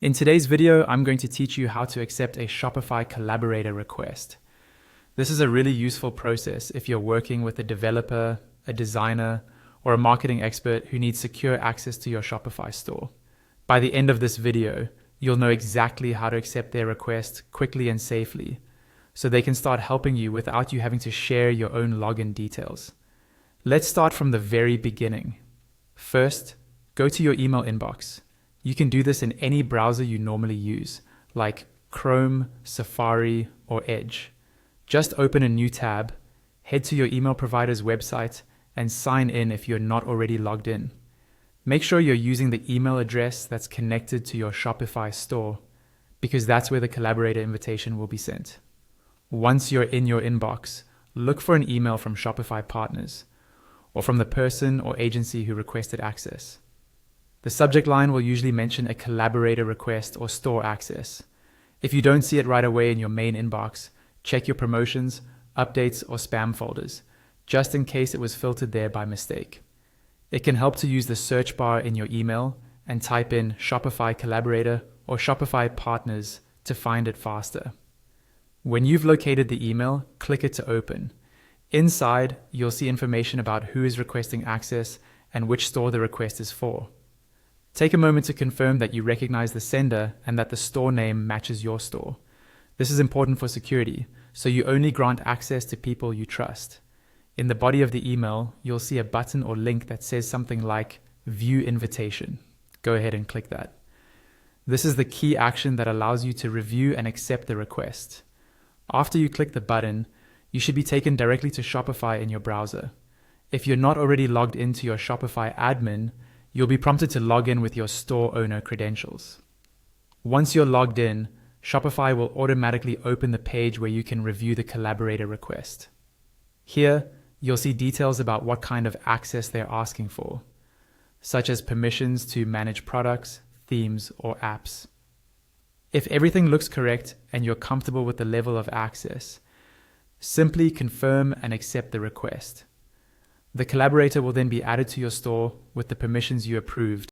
In today's video, I'm going to teach you how to accept a Shopify Collaborator request. This is a really useful process if you're working with a developer, a designer, or a marketing expert who needs secure access to your Shopify store. By the end of this video, you'll know exactly how to accept their request quickly and safely, so they can start helping you without you having to share your own login details. Let's start from the very beginning. First, go to your email inbox. You can do this in any browser you normally use, like Chrome, Safari, or Edge. Just open a new tab, head to your email provider's website, and sign in if you're not already logged in. Make sure you're using the email address that's connected to your Shopify store, because that's where the Collaborator invitation will be sent. Once you're in your inbox, look for an email from Shopify partners, or from the person or agency who requested access. The subject line will usually mention a collaborator request or store access. If you don't see it right away in your main inbox, check your promotions, updates, or spam folders, just in case it was filtered there by mistake. It can help to use the search bar in your email and type in Shopify Collaborator or Shopify Partners to find it faster. When you've located the email, click it to open. Inside, you'll see information about who is requesting access and which store the request is for. Take a moment to confirm that you recognize the sender and that the store name matches your store. This is important for security, so you only grant access to people you trust. In the body of the email, you'll see a button or link that says something like View Invitation. Go ahead and click that. This is the key action that allows you to review and accept the request. After you click the button, you should be taken directly to Shopify in your browser. If you're not already logged into your Shopify admin, you'll be prompted to log in with your store owner credentials. Once you're logged in, Shopify will automatically open the page where you can review the collaborator request. Here, you'll see details about what kind of access they're asking for, such as permissions to manage products, themes, or apps. If everything looks correct and you're comfortable with the level of access, simply confirm and accept the request. The collaborator will then be added to your store with the permissions you approved,